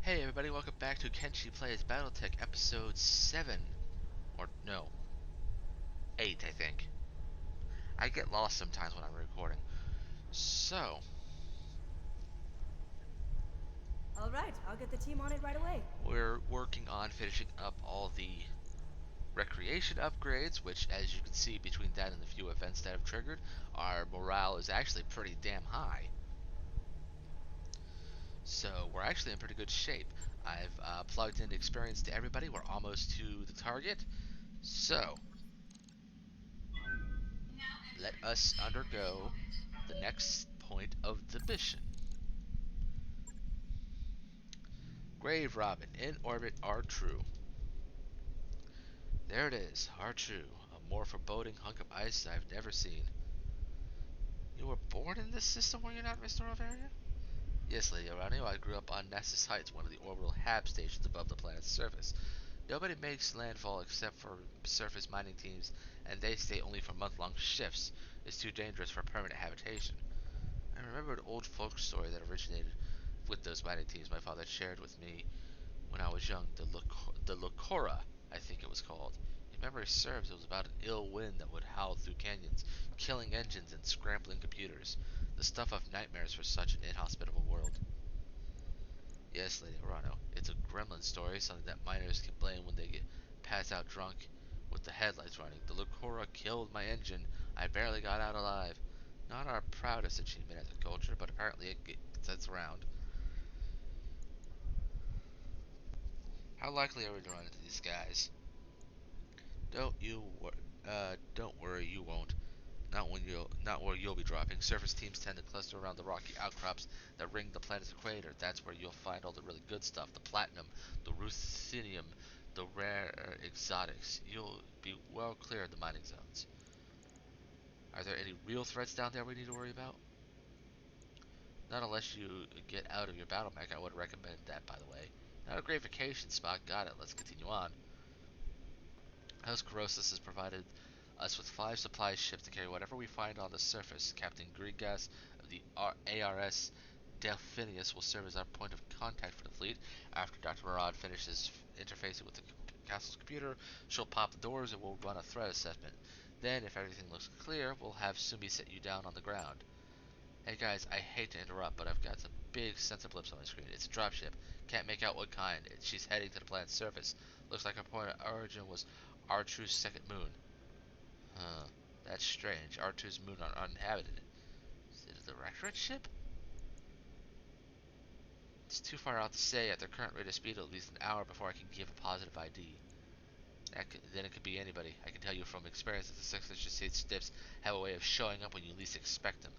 Hey everybody, welcome back to Kenshi Plays Battletech episode 7. Or no, 8 I think. I get lost sometimes when I'm recording. So, All right, I'll get the team on it right away. we're working on finishing up all the recreation upgrades, which as you can see between that and the few events that have triggered, our morale is actually pretty damn high. So, we're actually in pretty good shape. I've plugged in experience to everybody, we're almost to the target. So, let us undergo the next point of the mission. Grave Robin, in orbit, R-True. There it is, R-True, a more foreboding hunk of ice I've never seen. You were born in this system, were you not, Mr. Overia? Yes, Lady Oranio, I grew up on Nessus Heights, one of the orbital HAB stations above the planet's surface. Nobody makes landfall except for surface mining teams, and they stay only for month-long shifts. It's too dangerous for permanent habitation. I remember an old folk story that originated with those mining teams my father shared with me when I was young, the Locora, I think it was called. If memory serves, it was about an ill wind that would howl through canyons, killing engines and scrambling computers. The stuff of nightmares for such an inhospitable world. Yes, Lady Orano, it's a gremlin story, something that miners can blame when they get passed out drunk with the headlights running. The Locora killed my engine. I barely got out alive. Not our proudest achievement as a culture, but apparently it gets around. How likely are we to run into these guys? Don't worry, you won't. Not where you'll be dropping. Surface teams tend to cluster around the rocky outcrops that ring the planet's equator. That's where you'll find all the really good stuff: the platinum, the ruthenium, the rare exotics. You'll be well clear of the mining zones. Are there any real threats down there we need to worry about? Not unless you get out of your battle mech. I would recommend that, by the way. Not a great vacation spot. Got it. Let's continue on. House Corrosis has provided us with 5 supply ships to carry whatever we find on the surface. Captain Grigas of the ARS Delphinius will serve as our point of contact for the fleet. After Dr. Marad finishes interfacing with the castle's computer, she'll pop the doors and we'll run a threat assessment. Then, if everything looks clear, we'll have Sumi set you down on the ground. Hey guys, I hate to interrupt, but I've got some big sensor blips on my screen. It's a dropship. Can't make out what kind. She's heading to the planet's surface. Looks like her point of origin was R2's second moon. Huh. That's strange. R2's moon are uninhabited. Is it a directorate ship? It's too far out to say. At their current rate of speed, at least an hour before I can give a positive ID. Then it could be anybody. I can tell you from experience that the Six State Stiffs have a way of showing up when you least expect them.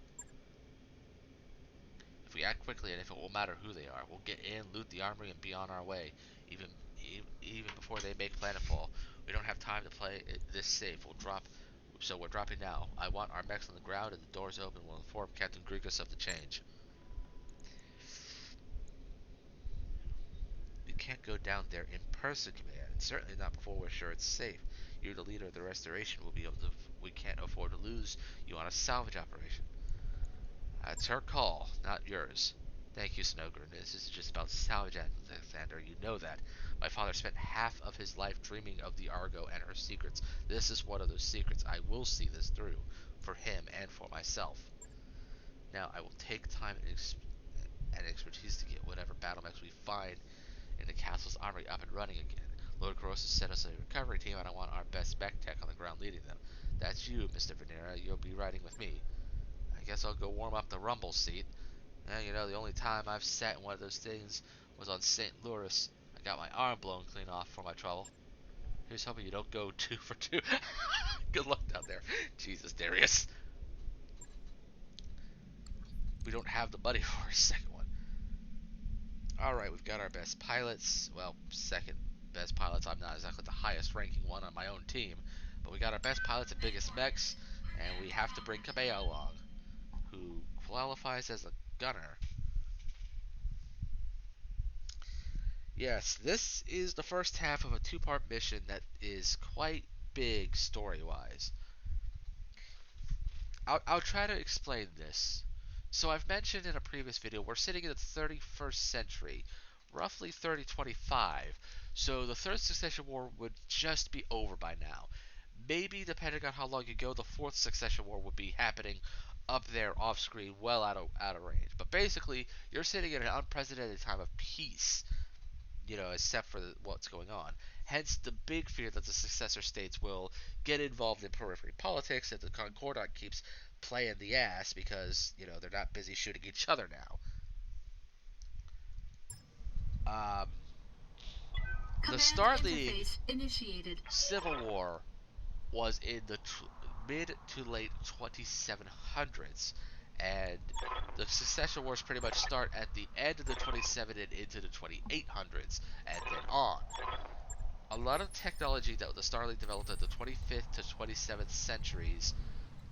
If we act quickly, and if it will matter who they are, we'll get in, loot the armory, and be on our way. Even before they make planetfall. We don't have time to play this safe. So we're dropping now. I want our mechs on the ground and the doors open. We'll inform Captain Grigas of the change. We can't go down there in person, Command, and certainly not before we're sure it's safe. You're the leader of the restoration. We can't afford to lose you on a salvage operation. It's her call, not yours. Thank you, Snowgren. This is just about salvage, Alexander. You know that. My father spent half of his life dreaming of the Argo and her secrets. This is one of those secrets. I will see this through, for him and for myself. Now, I will take time and expertise to get whatever battle mechs we find in the castle's armory up and running again. Lord Corrosis sent us a recovery team, and I want our best mech tech on the ground leading them. That's you, Mr. Venera. You'll be riding with me. I guess I'll go warm up the rumble seat. The only time I've sat in one of those things was on St. Louis. I got my arm blown clean off for my trouble. Here's hoping you don't go 2 for 2. Good luck down there. Jesus, Darius. We don't have the money for a second one. Alright, we've got our best pilots. Well, second best pilots. I'm not exactly the highest ranking one on my own team. But we got our best pilots and biggest mechs. And we have to bring Kabeo along, who qualifies as a gunner. Yes, this is the first half of a 2-part mission that is quite big story-wise. I'll try to explain this. So I've mentioned in a previous video, we're sitting in the 31st century. roughly 3025. So the third succession war would just be over by now. Maybe, depending on how long you go, the fourth succession war would be happening up there off screen, well out of range. But basically, you're sitting in an unprecedented time of peace, except for what's going on. Hence, the big fear that the successor states will get involved in periphery politics, and the Concordat keeps playing the ass because, they're not busy shooting each other now. The Starleague Civil War was in the mid to late 2700s, and the succession wars pretty much start at the end of the 27 and into the 2800s, and then on. A lot of technology that the Starleague developed in the 25th to 27th centuries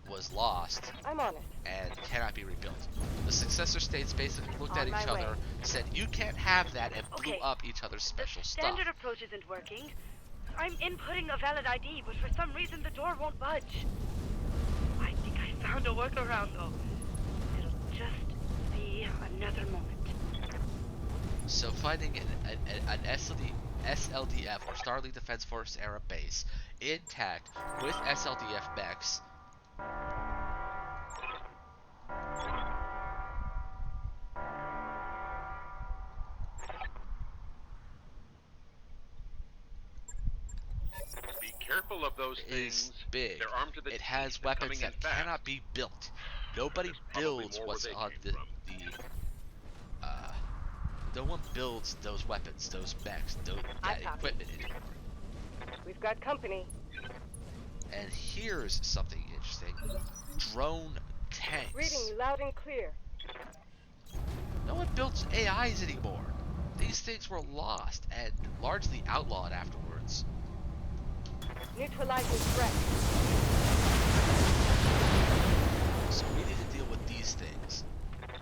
was lost I'm on it. and cannot be rebuilt. The successor states basically looked at each other, said, "You can't have that," and blew up each other's special stuff. Standard approach isn't working. I'm inputting a valid ID, but for some reason the door won't budge. I think I found a workaround, though. It'll just be another moment. So finding an SLDF or Starleague Defense Force era base intact with SLDF mechs Be careful of those things. is big. They're armed to the It has teeth and weapons coming in that fast. cannot be built. Nobody builds more what's where they on came from. no one builds those weapons, those mechs, that equipment anymore. We've got company. And here's something interesting. Drone tanks. Reading you loud and clear. No one builds AIs anymore. These things were lost and largely outlawed afterwards. Neutralizing threat. So we need to deal with these things.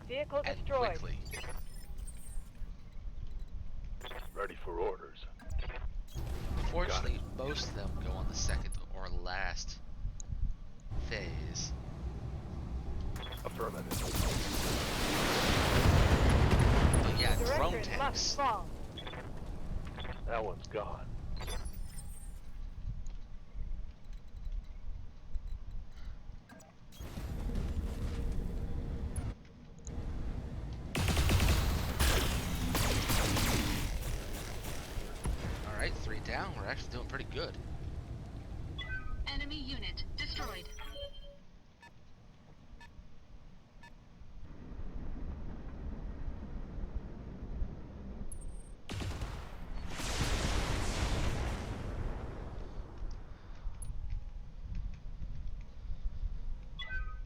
Vehicle And destroyed. quickly. Ready for orders. Unfortunately, most of them go on the second or last phase. Affirmative. But yeah, drone Directors tanks. must fall. That one's gone. Alright, 3 down. We're actually doing pretty good. Enemy unit destroyed.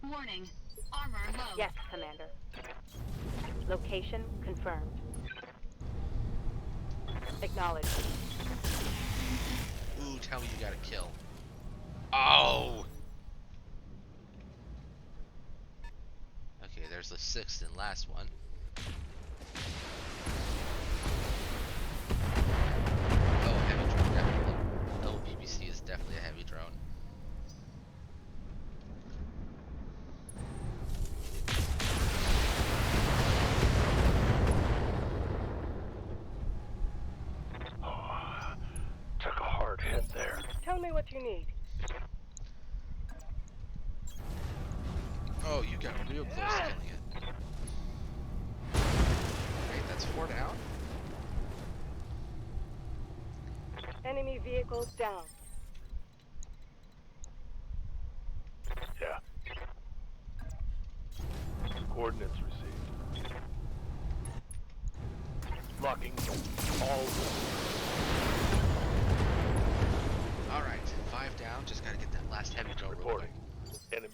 Warning. Armor low. Yes, Commander. Location confirmed. Acknowledged. Ooh, tell me you got a kill. Oh! Okay, there's the 6th and last one. Oh, heavy drone, definitely. No, BBC is definitely a heavy drone. Took a hard hit there. Tell me what you need. Oh, you got real close to killing it. Wait, that's 4 down? Enemy vehicles down. Yeah. Coordinates received. Locking all. Alright, 5 down. Just gotta get that last heavy drone real quick. Reporting. Enemy.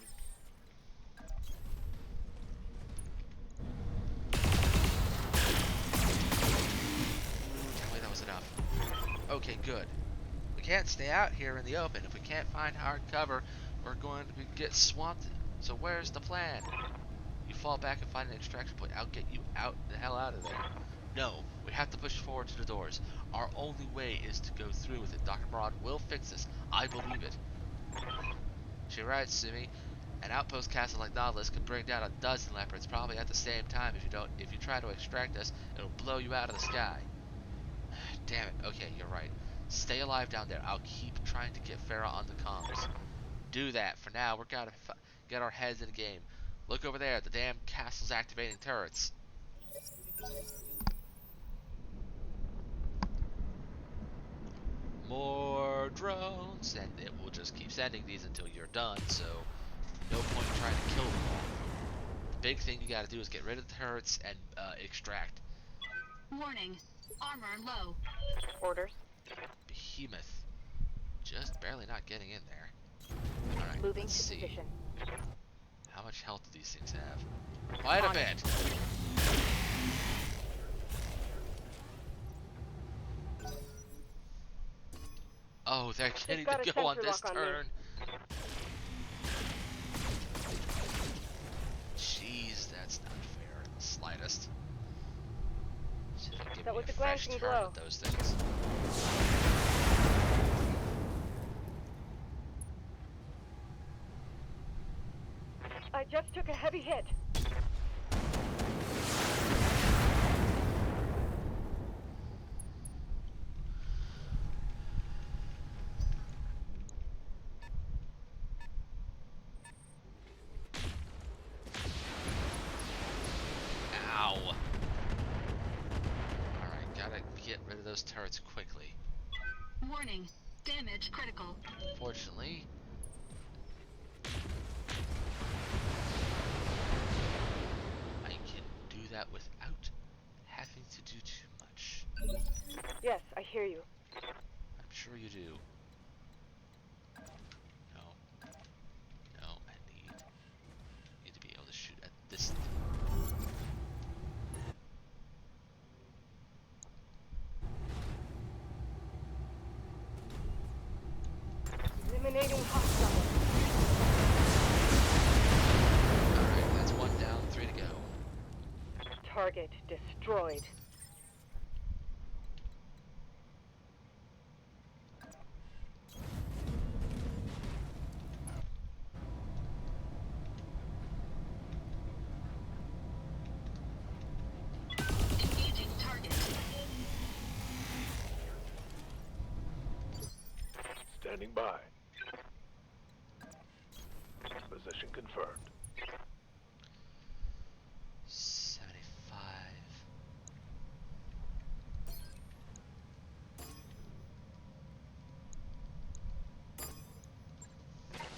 Tell me that was enough. Okay, good. We can't stay out here in the open. If we can't find hard cover, we're going to get swamped. So where's the plan? You fall back and find an extraction point. I'll get you the hell out of there. No, we have to push forward to the doors. Our only way is to go through with it. Dr. Broad will fix this. I believe it. She writes to me. An outpost castle like Nautilus could bring down a dozen leopards probably at the same time. If you try to extract us, it'll blow you out of the sky. Damn it. Okay, you're right. Stay alive down there. I'll keep trying to get Farah on the comms. Do that. For now, we're gotta get our heads in the game. Look over there. The damn castle's activating turrets. More drones, and it will just keep sending these until you're done, so no point in trying to kill them all. The big thing you gotta do is get rid of the turrets and extract. Warning. Armor low. Orders. Behemoth. Just barely not getting in there. Alright, Moving let's to see. position. How much health do these things have? Quite a On it. bit. Oh, they're getting got to a go on sensor this lock on me. turn. Jeez, that's not fair in the slightest. Should have given That me was a a fresh glancing turn blow. with those things. I just took a heavy hit. Ow. Alright, gotta get rid of those turrets quickly. Warning. Damage critical. Fortunately, I can do that without having to do too much. Yes, I hear you. I'm sure you do. No. No, I need to be able to shoot at this thing. Eliminating hostiles. Alright, that's one down, 3 to go. Target destroyed. Engaging target. Standing by. Position confirmed. 75.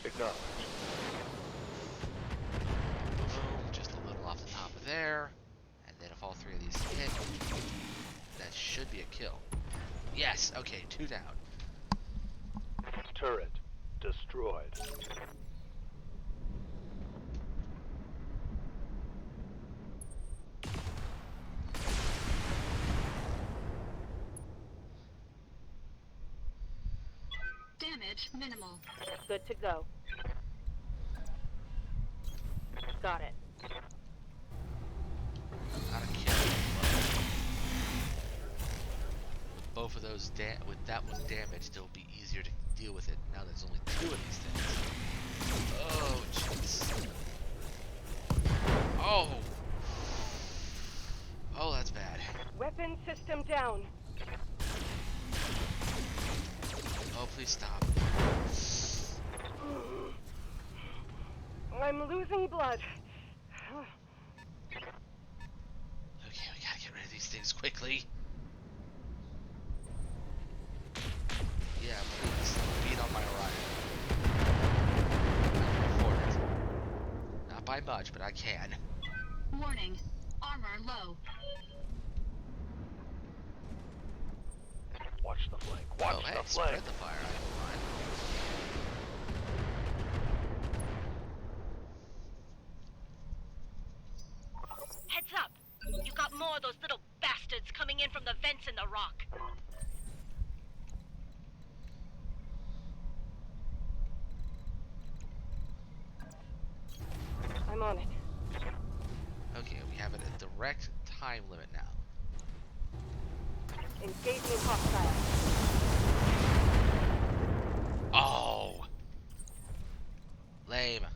Acknowledged. Boom, just a little off the top of there. And then if all 3 of these hit, that should be a kill. Yes, okay, 2 down. Turret destroyed. Damage minimal. Good to go. Got it. Not a kill. With both of those, with that one damaged, it'll be easier to deal with it now there's only 2 of these things. Oh, jeez. Oh! Oh, that's bad. Weapon system down. Oh, please stop. I'm losing blood. Okay, we gotta get rid of these things quickly. Yeah, please. Beat on my Orion. I can afford it. Not by much, but I can. Warning. Armor low. Watch the flank. Watch Oh, hey, the flank. spread the fire. I don't mind. Heads up! You got more of those little bastards coming in from the vents in the rock. I'm on it. Okay, we have a direct time limit now. Engaging hostile. Oh! Lame.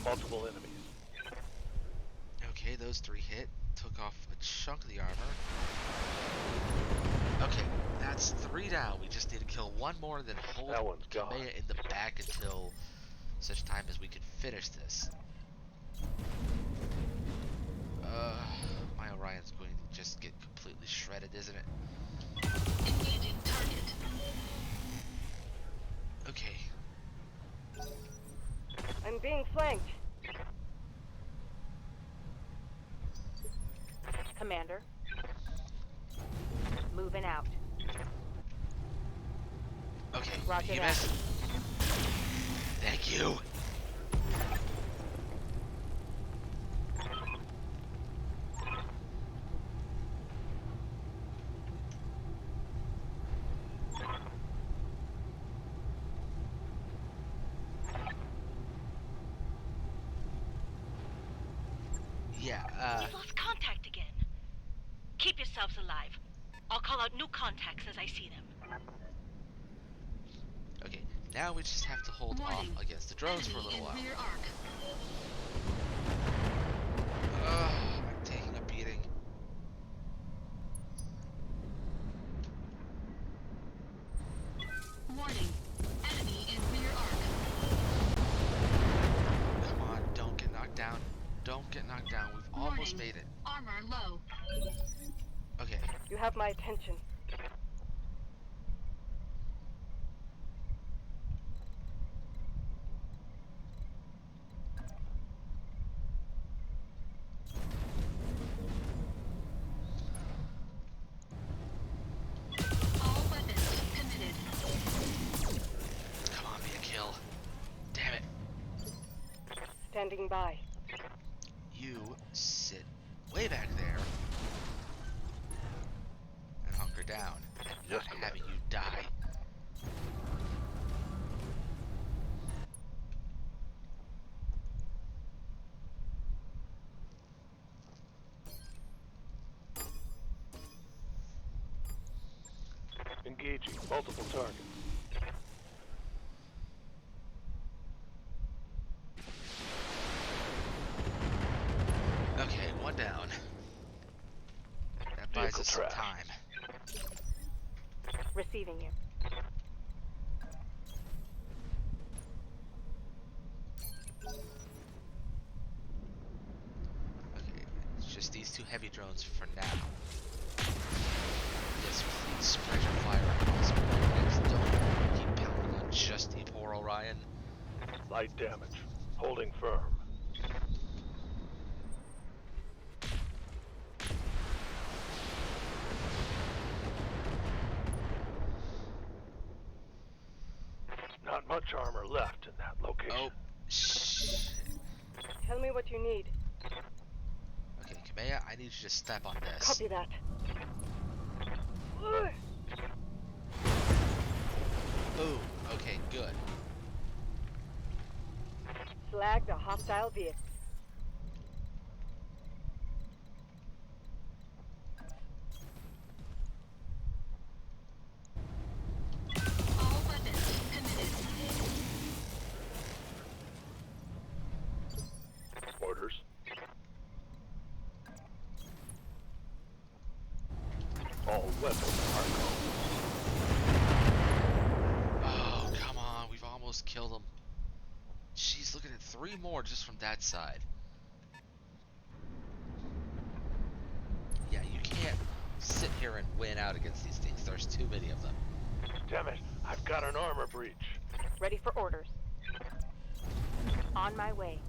Multiple enemies. Okay, those 3 hit. Took off a chunk of the armor. Okay, that's 3 down. We just need to kill 1 more, then hold That one's gone. Kamea in the back until such time as we can finish this. My Orion's going to just get completely shredded, isn't it? Engaging target. Okay. I'm being flanked. Commander. Moving out. Okay, Roger you that. missed. Thank you. Yeah, We've lost contact again. Keep yourselves alive. I'll call out new contacts as I see them. okay. Now we just have to hold Warning. off against the drones for a Enemy little in while. rear arc. I'm taking a beating. Warning. Enemy in rear arc. Come on, don't get knocked down. Don't get knocked down. We've almost Warning. made it. Armor low. Okay. You have my attention. All weapons committed. Come on, be a kill. Damn it. Standing by. You sit way back there and hunker down. And not Yes, having Commander. you die. Engaging multiple targets. Okay, 1 down. That buys Vehicle us some trash. time. Receiving you. Okay, it's just these 2 heavy drones for now. Yes, please spread your fire across me. Please don't keep pounding on just the poor Orion. Light damage. Holding firm. Not much armor left in that location. Oh, shit. Tell me what you need. Okay, Kamea, I need you to step on this. Copy that. Ugh. Boom. Okay, good. Flag the hostile vehicle. All weapons committed. Orders. All weapons are gone. Oh, come on. We've almost killed him. She's looking at 3 more just from that side. Yeah, you can't sit here and win out against these things. There's too many of them. Damn it, I've got an armor breach. Ready for orders. On my way.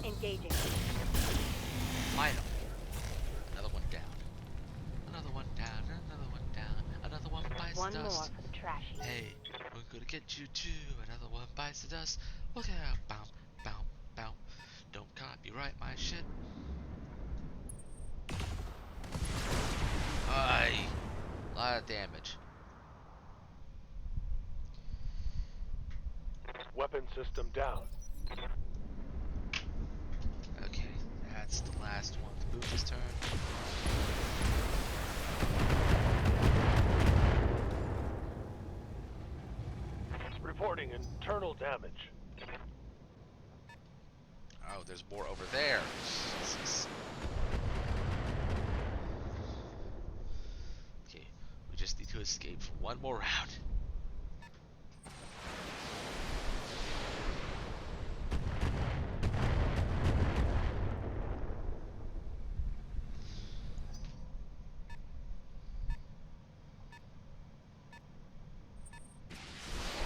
Engaging. Fight him. Another one down. Another one down. Another one down. Another one bites One the more dust. for the trashy. Hey, we're gonna get you too. Another one bites the dust. Look out. Bow, bow, bow. Don't copyright my shit. Aye. A lot of damage. Weapon system down. Okay, that's the last one. The Booth's turn. Reporting in internal damage. Oh, there's more over there. Jesus. Okay, we just need to escape for one more round.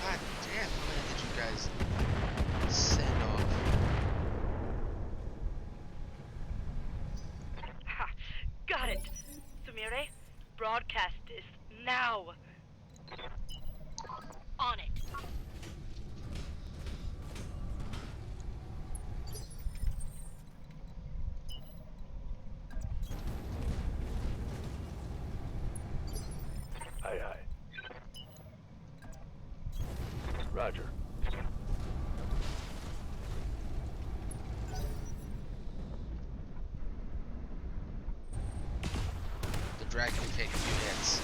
God damn, how many did you guys send off? Ha! Got it! Sumire, broadcast this now! On it. Aye, aye. Roger. The dragon can take a few hits.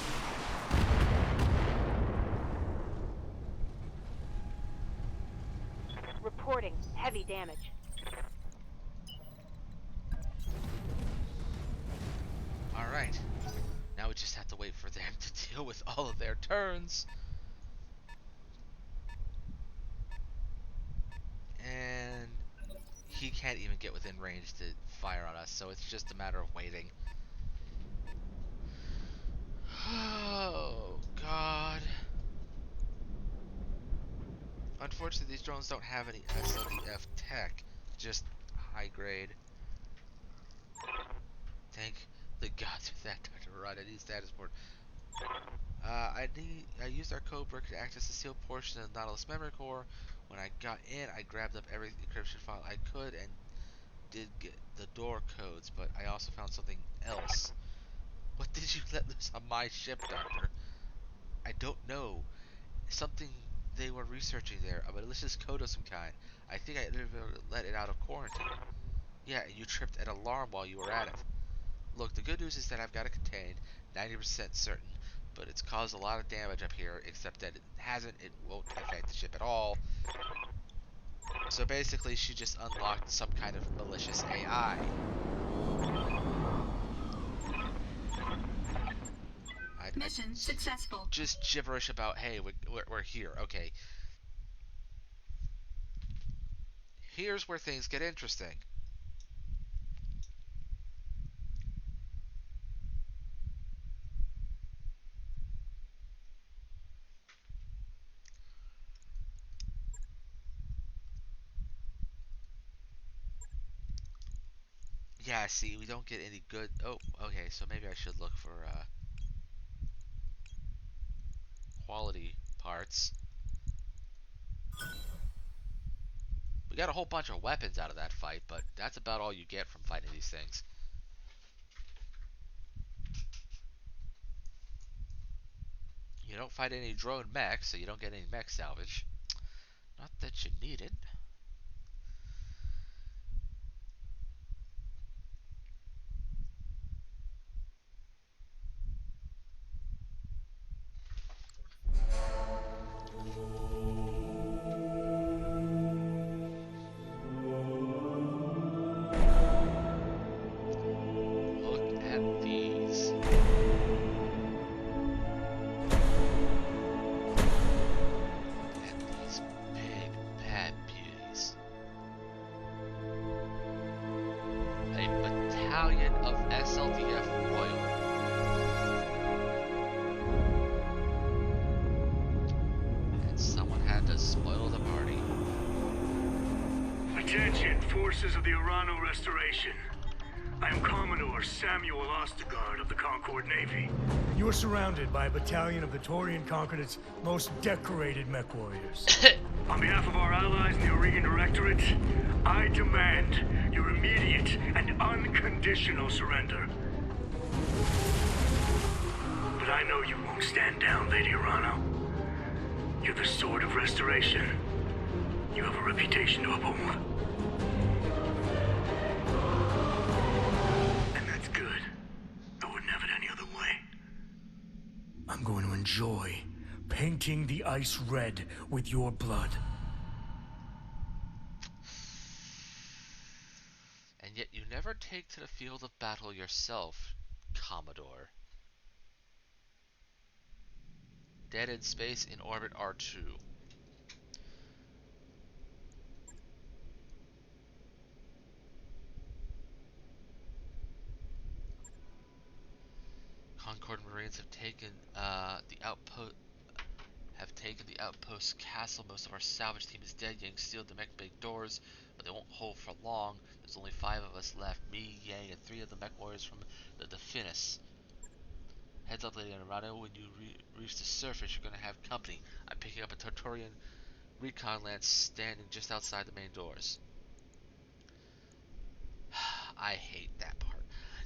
Reporting heavy damage. Alright. Now we just have to wait for them to deal with all of their turns. And he can't even get within range to fire on us, so it's just a matter of waiting. Oh, God. Unfortunately, these drones don't have any SLDF tech, just high grade. Thank the gods for that, Dr. Rod. I need status board. I used our code brick to access the sealed portion of the Nautilus memory core. When I got in, I grabbed up every encryption file I could and did get the door codes, but I also found something else. What did you let loose on my ship, Doctor? I don't know. Something they were researching there, a malicious code of some kind. I think I let it out of quarantine. Yeah, and you tripped an alarm while you were at it. Look, the good news is that I've got it contained, 90% certain, but it's caused a lot of damage up here, except that it won't affect the ship at all. So basically, she just unlocked some kind of malicious AI. Mission successful. Just gibberish about, hey, we're here. Okay. Here's where things get interesting. Yeah, see, we don't get any good... Oh, okay, so maybe I should look for, quality parts. We got a whole bunch of weapons out of that fight, but that's about all you get from fighting these things. You don't fight any drone mechs, so you don't get any mech salvage. Not that you need it. Look at these. At these big bad beauties. A battalion of SLDF Royal. And someone had to spoil the party. Attention, forces of the Urano Restoration. I am Commodore Samuel Ostegard of the Concord Navy. You are surrounded by a battalion of the Taurian Concordate's most decorated mech warriors. On behalf of our allies in the Aurigan Directorate, I demand your immediate and unconditional surrender. But I know you won't stand down, Lady Urano. You're the Sword of Restoration. You have a reputation to uphold. And that's good. I wouldn't have it any other way. I'm going to enjoy painting the ice red with your blood. Yet you never take to the field of battle yourself, Commodore. Dead in space in orbit R2. Concord Marines have taken the outpost castle. Most of our salvage team is dead. Yang sealed the mech bay doors, but they won't hold for long. There's only 5 of us left. Me, Yang, and 3 of the mech warriors from the Finis. Heads up, Lady Arado, when you reach the surface, you're gonna have company. I'm picking up a Tortorian recon lance standing just outside the main doors. I hate that part.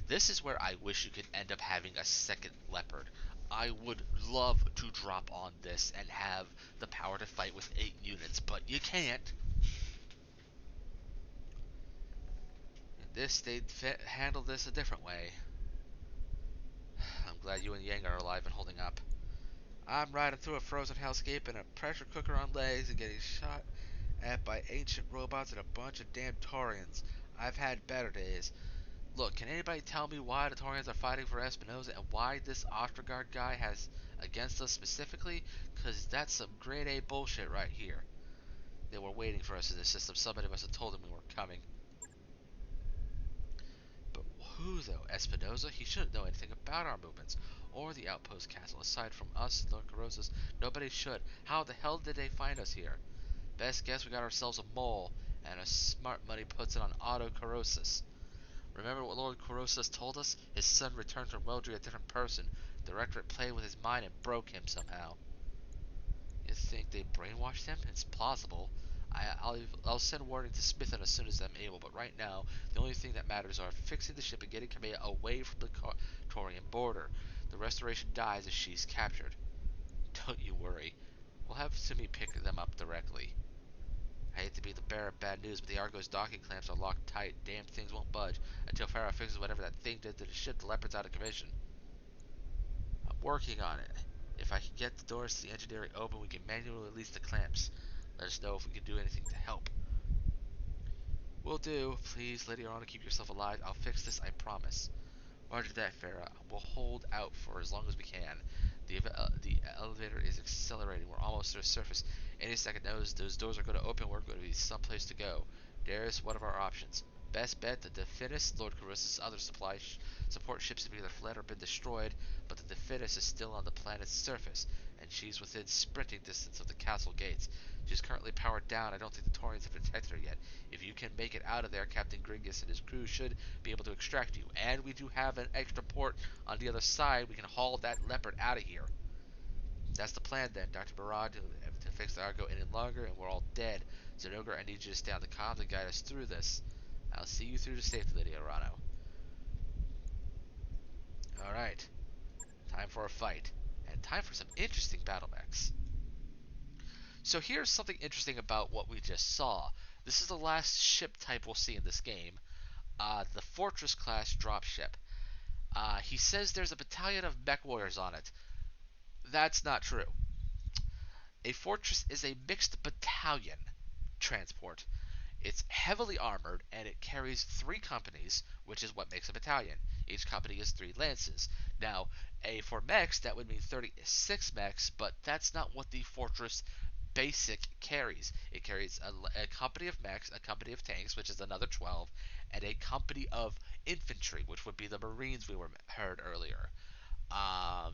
This is where I wish you could end up having a second Leopard. I would love to drop on this and have the power to fight with 8 units, but you can't. They'd handle this a different way. I'm glad you and Yang are alive and holding up. I'm riding through a frozen hellscape in a pressure cooker on legs and getting shot at by ancient robots and a bunch of damn Taurians. I've had better days. Look, can anybody tell me why the Taurians are fighting for Espinosa and why this Ostergaard guy has against us specifically? Because that's some grade A bullshit right here. They were waiting for us in the system. Somebody must have told them we were coming. But who, though? Espinosa? He shouldn't know anything about our movements or the outpost castle. Aside from us, Lord Corrosus, nobody should. How the hell did they find us here? Best guess we got ourselves a mole, and a smart money puts it on Otto Corrosus. Remember what Lord Corrosus told us? His son returned from Weldry a different person. The Directorate played with his mind and broke him somehow. You think they brainwashed him? It's plausible. I'll send warning to Smithen as soon as I'm able, but right now, the only thing that matters are fixing the ship and getting Kamea away from the Taurian border. The Restoration dies if she's captured. Don't you worry. We'll have Sumi pick them up directly. I hate to be the bearer of bad news, but the Argo's docking clamps are locked tight. Damn things won't budge until Pharaoh fixes whatever that thing did to the ship. The Leopard's out of commission. I'm working on it. If I can get the doors to the engineering open, we can manually release the clamps. Let us know if we can do anything to help. Will do. Please, Lady Arana, keep yourself alive. I'll fix this, I promise. Roger that, Farah. We'll hold out for as long as we can. The elevator is accelerating. We're almost to the surface. Any second those doors are going to open. We're going to be someplace to go. There's one of our options. Best bet, the Definis, Lord Carus's other support ships have either fled or been destroyed, but the Definis is still on the planet's surface, and she's within sprinting distance of the castle gates. She's currently powered down. I don't think the Taurians have detected her yet. If you can make it out of there, Captain Gringus and his crew should be able to extract you. And we do have an extra port on the other side. We can haul that Leopard out of here. That's the plan then, Dr. Barad, to fix the Argo any longer, and we're all dead. Zenogar, I need you to stay on the comms and guide us through this. I'll see you through to safety, Lady Arano. Alright. Time for a fight. And time for some interesting battle mechs. So here's something interesting about what we just saw. This is the last ship type we'll see in this game. The Fortress class dropship. He says there's a battalion of mech warriors on it. That's not true. A Fortress is a mixed battalion transport. It's heavily armored, and it carries 3 companies, which is what makes a battalion. Each company is 3 lances. Now, for mechs, that would mean 36 mechs, but that's not what the Fortress Basic carries. It carries a company of mechs, a company of tanks, which is another 12, and a company of infantry, which would be the Marines we heard earlier.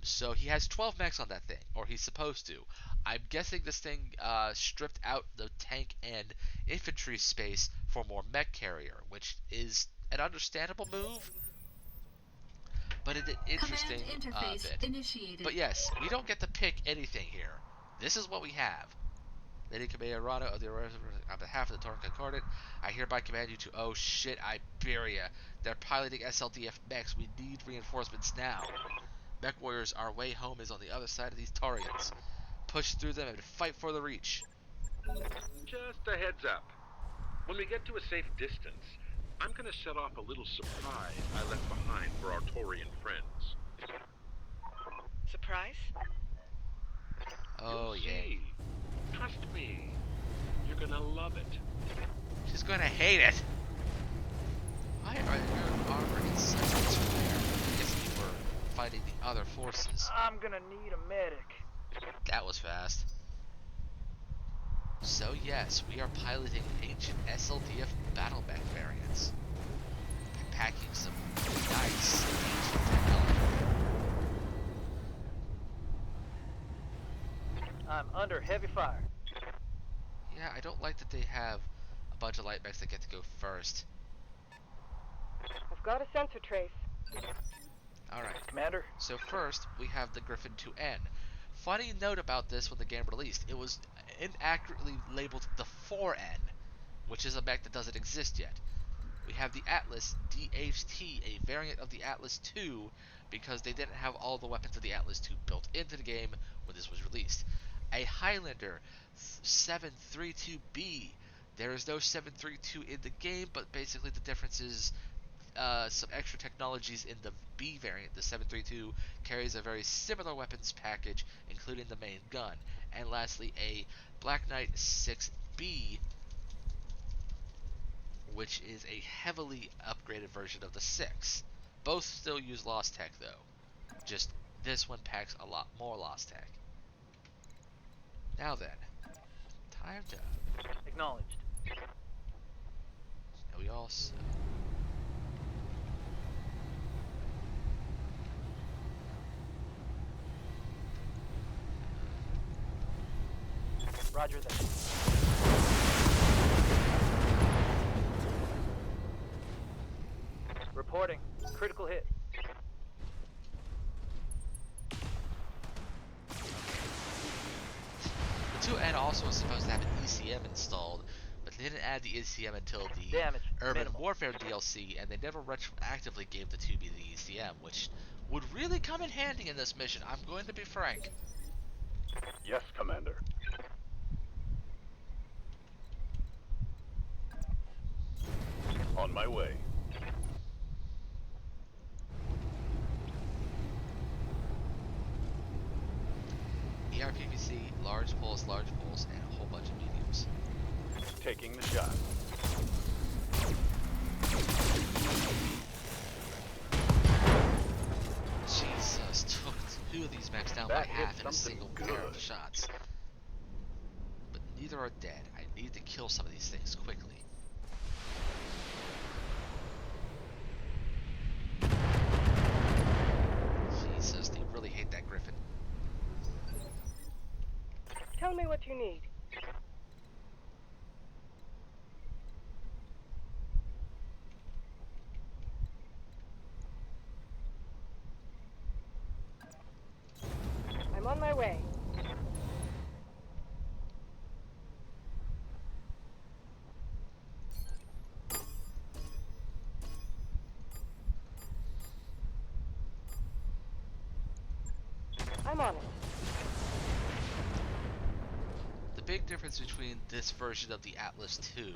So he has 12 mechs on that thing, or he's supposed to. I'm guessing this thing stripped out the tank and infantry space for more mech carrier, which is an understandable move, but an interesting bit. Initiated. But yes, we don't get to pick anything here. This is what we have. Lady Kamea Rana of the on behalf of the Torn Concordant, I hereby command you to, oh shit, Iberia. They're piloting SLDF mechs. We need reinforcements now. Mech warriors, our way home is on the other side of these Taurians. Push through them and fight for the reach. Just a heads up. When we get to a safe distance, I'm gonna set off a little surprise I left behind for our Taurian friends. Surprise? Oh, You'll yay. see. Trust me. You're gonna love it. She's gonna hate it. Why fighting the other forces. I'm gonna need a medic. That was fast. So yes, we are piloting ancient SLDF battle mech variants. Packing some nice ancient technology. I'm under heavy fire. Yeah, I don't like that they have a bunch of light mechs that get to go first. I've got a sensor trace. Alright, Commander? so first we have the Griffin 2N. Funny note about this when the game released, it was inaccurately labeled the 4N, which is a mech that doesn't exist yet. We have the Atlas DHT, a variant of the Atlas II, because they didn't have all the weapons of the Atlas II built into the game when this was released. A Highlander 732B. There is no 732 in the game, but basically the difference is some extra technologies in the B variant. The 732 carries a very similar weapons package, including the main gun. And lastly, a Black Knight 6B, which is a heavily upgraded version of the 6. Both still use Lost Tech, though. Just this one packs a lot more Lost Tech. Now then, time to... Acknowledged. Now we also... Roger that. Reporting. Critical hit. The 2N also was supposed to have an ECM installed, but they didn't add the ECM until the Damage. Urban Minimal. Warfare DLC, and they never retroactively gave the 2B the ECM, which would really come in handy in this mission, I'm going to be frank. Yes, Commander. On my way. ERPVC, large pulse, and a whole bunch of mediums. Taking the shot. Jesus, took 2 of these mechs down by That hit half in a something single pair of good. shots. But neither are dead. I need to kill some of these things quickly. Jesus, they really hate that Griffin. Tell me what you need. I'm on my way. I'm on it. The big difference between this version of the Atlas II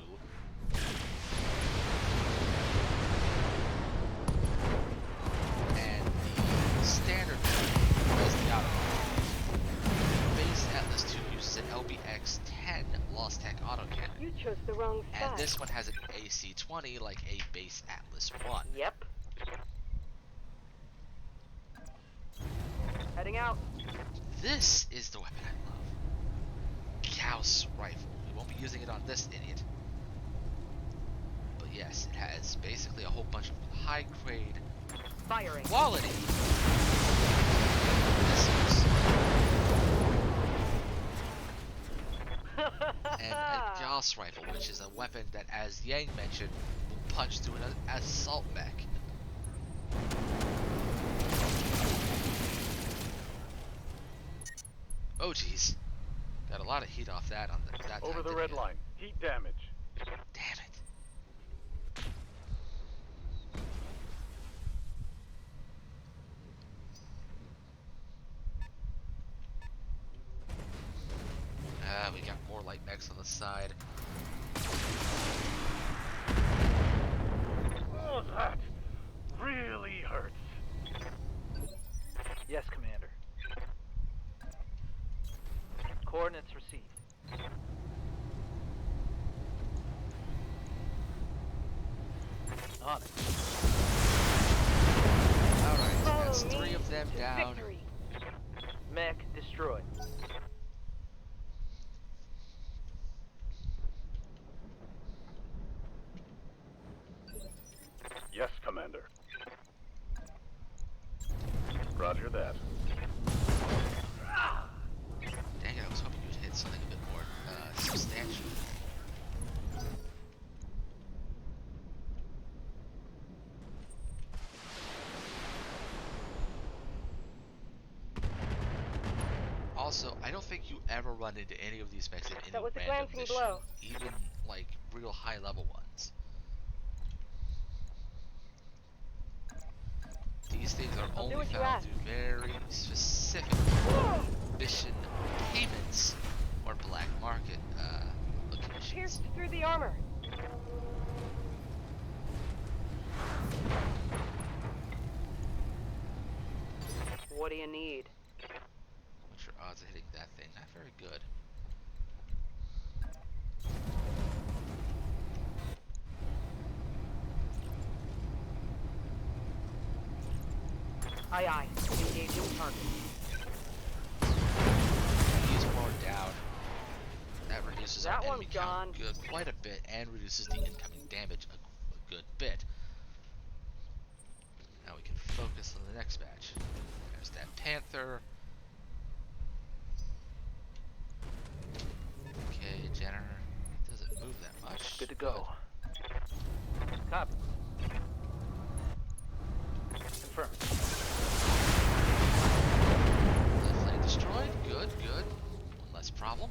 and the standard version was the autocannon. Base Atlas II uses an LBX-10 Lost Tech autocannon, You chose the wrong side. and this one has an AC-20 like a base Atlas I. Yep. Heading out. This is the weapon I love. Gauss rifle. We won't be using it on this idiot. But yes, it has basically a whole bunch of high-grade Firing. quality missiles. And a Gauss rifle, which is a weapon that, as Yang mentioned, will punch through an assault mech. Oh jeez. Got a lot of heat off that on that Over time, the didn't red ya? line. Heat damage. Damn it. We got more light mechs on the side. Oh, that really hurts. Yes, Commander. Coordinates received. On it. Alright, Follow that's me. 3 of them down. Victory. Mech destroyed. Yes, Commander. Roger that. Dang it, I was hoping you'd hit something a bit more substantial. Also, I don't think you ever run into any of these mechs in any That was a random glancing mission, blow. even like real high level ones. These things are I'll do only what you found ask. through very specific mission payments or black market locations. Pierced through the armor. What do you need? What's your odds of hitting that thing? Not very good. Aye aye. Engaging target. He's more down. That reduces That our enemy one's gone. count quite a bit and reduces the incoming damage a good bit. Now we can focus on the next batch. There's that Panther. Okay, Jenner. Doesn't move that much. Good to go. Copy. Confirm. Left lane destroyed. Good, good. One less problem.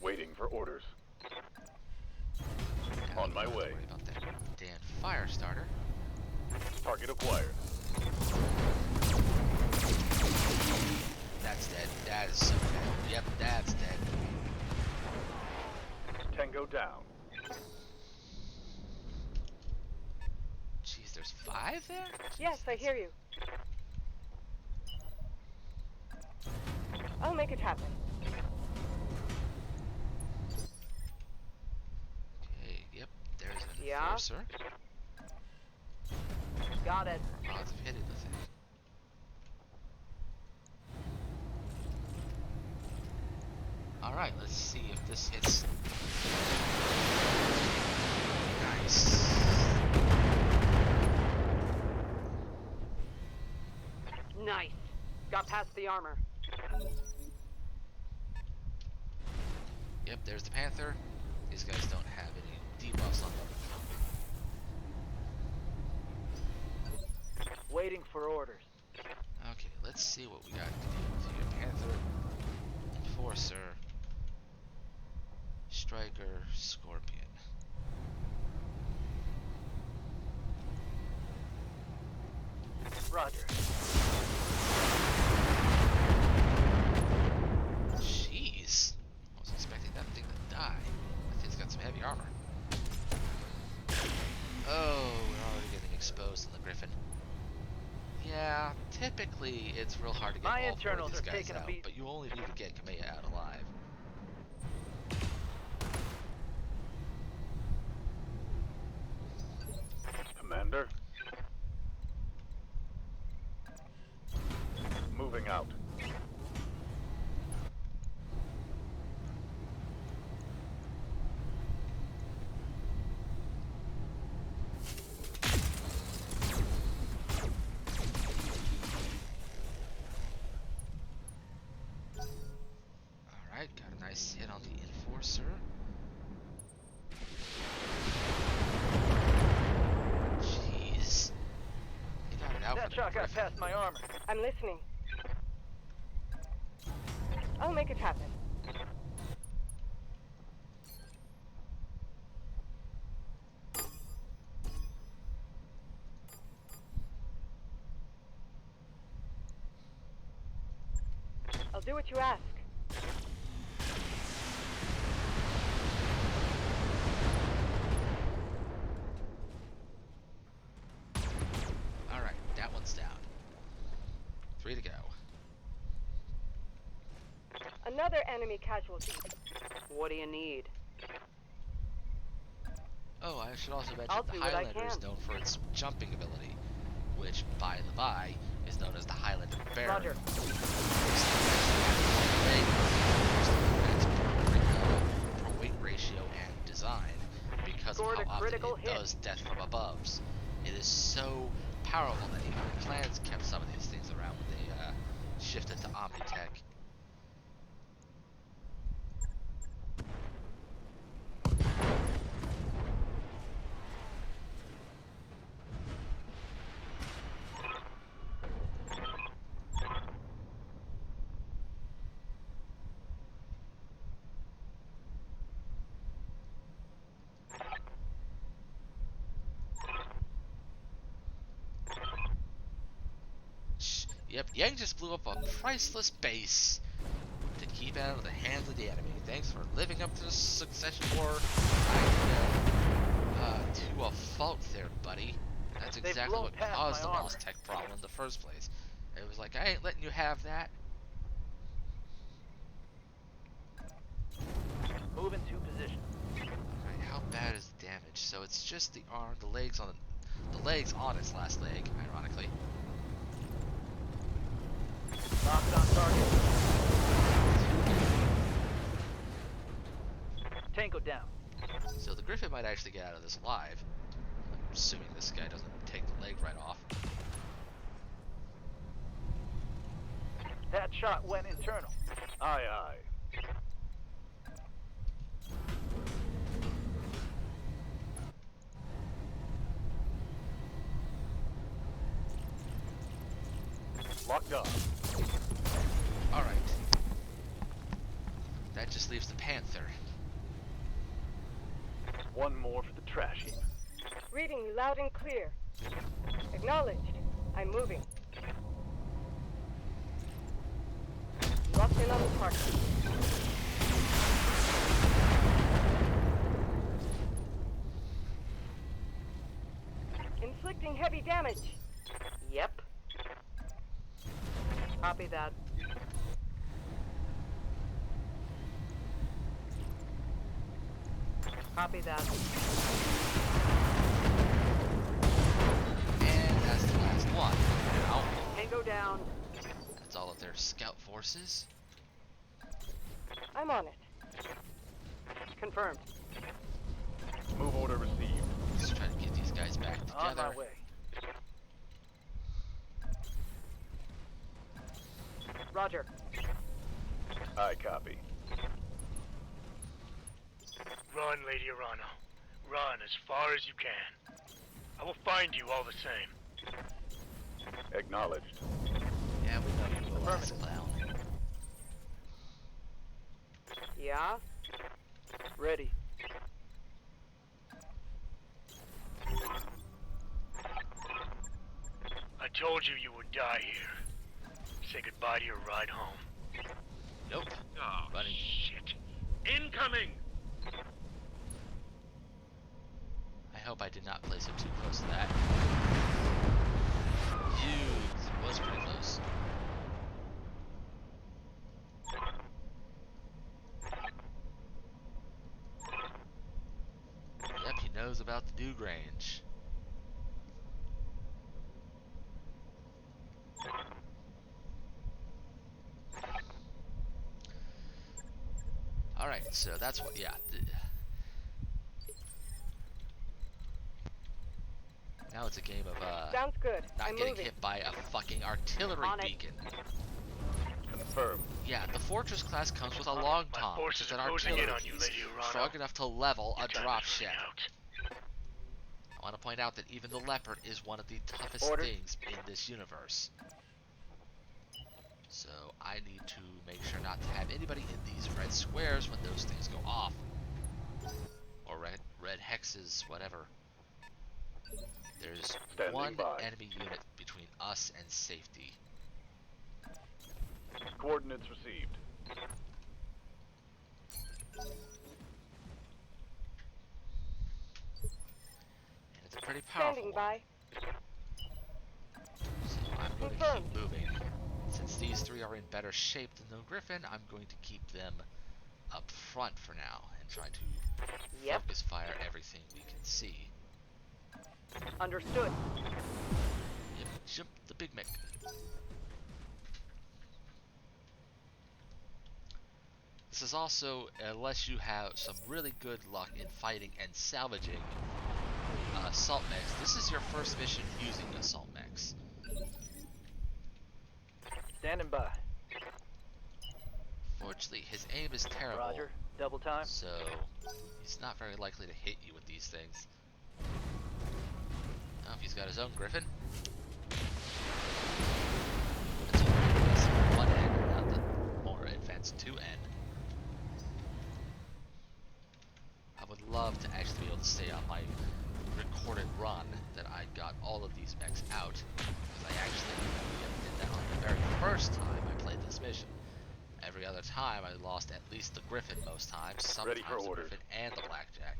Waiting for orders. Now On my we don't have to way. worry about that damn fire starter. Target acquired. That's dead. That is so dead. Yep, that's dead. Tango down. Jeez, there's 5 there? Yes, I hear you. I'll make it happen. Okay, yep, there's an Yeah? enforcer. Got it. Odds of hitting the thing. Alright, let's see if this hits. Nice. Nice. Got past the armor. Yep, there's the Panther. These guys don't have any debuffs on them. Waiting for orders. Okay, let's see what we got to do here. Panther, Enforcer, Striker, Scorpion. Roger. Jeez. I was expecting that thing to die. That thing's got some heavy armor. Oh, we're already getting exposed on the Griffin. Yeah, typically it's real hard to get My all 4 of internals these are guys taking a out, beat. but you only need to get Kamea out alive. Commander. Moving out. Alright, got a nice hit on the Enforcer. Jeez. He got it out That for the shot got Griffin. past my armor. I'm listening. I'll make it happen. I'll do what you ask. Alright, that one's down. 3 to go. Another enemy casualty. What do you need? Oh, I should also mention I'll the do what I Highlander is can. known for its jumping ability, which, by the by, is known as the Highlander Baron. Roger. For weight ratio and design, because Scored of a how often critical it hit. does death from aboves. It is so powerful that even the clans kept some of these things around when they shifted to Omnitech. Yep, Yang just blew up a priceless base to keep out of the hands of the enemy. Thanks for living up to the succession war to a fault there, buddy. That's They've exactly blown what past caused my the armor. Lost Tech problem in the first place. It was like, I ain't letting you have that. Move into position. Alright, how bad is the damage? So it's just the arm, the legs on its last leg, ironically. Locked on target. Tango down. So the Griffin might actually get out of this alive. Assuming this guy doesn't take the leg right off. That shot went internal. Aye, aye. Locked up. Alright. That just leaves the Panther. One more for the trash heap. Reading you loud and clear. Acknowledged. I'm moving. Locked in on the target. Inflicting heavy damage. Yep. Copy that. Copy that. And that's the last one. Now, Tango down. that's all of their scout forces. I'm on it. Confirmed. Move order received. Let's try to get these guys back On together. my way. Roger. Aye, copy. Run, Lady Arano. Run as far as you can. I will find you all the same. Acknowledged. Yeah, we know you, the last clown. Yeah? Ready. I told you you would die here. Say goodbye to your ride home. Nope. Oh, Running. shit. Incoming! I hope I did not place him too close to that. Huge. Was pretty close. Yep, he knows about the Duke range. Alright, so that's what, yeah. Now it's a game of, Sounds good. not I'm getting moving. hit by a fucking artillery On it. beacon. Confirmed. Yeah, the Fortress class comes with a long My tom, which forces is an are closing artillery in on you, piece, Lady Arano. strong enough to level Your a time drop is ship. running out. I want to point out that even the Leopard is one of the toughest Order. things in this universe. So I need to make sure not to have anybody in these red squares when those things go off. Or red hexes, whatever. There's Standing one by. enemy unit between us and safety. Coordinates received. And it's a pretty powerful Standing one. by. So I'm going to Confirmed. keep moving. Since Since these three are in better shape than the Griffin, I'm going to keep them up front for now and try to Yep. focus fire everything we can see. Understood. Yep, jump the Big Mick. This is also, unless you have some really good luck in fighting and salvaging assault mechs, this is your first mission using assault mechs. Standing by. Fortunately, his aim is terrible. Roger. Double time. So, he's not very likely to hit you with these things. Now, if he's got his own Griffin. It's only less than 1N, not the more advanced 2N. I would love to actually be able to stay on my recorded run that I got all of these mechs out. Because I actually did that on the very first time I played this mission. Every other time I lost at least the Griffin most times, sometimes the Griffin and the Blackjack.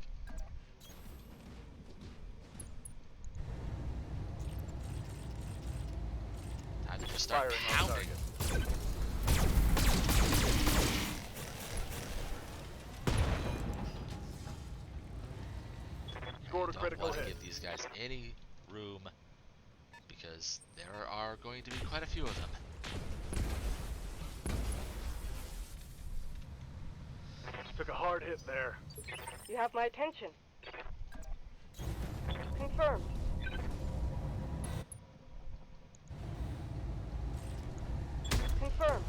Time to just start pounding. Scored a critical hit. I don't want to hit. give these guys any room because there are going to be quite a few of them. Took a hard hit there. You have my attention. Confirmed. Confirmed.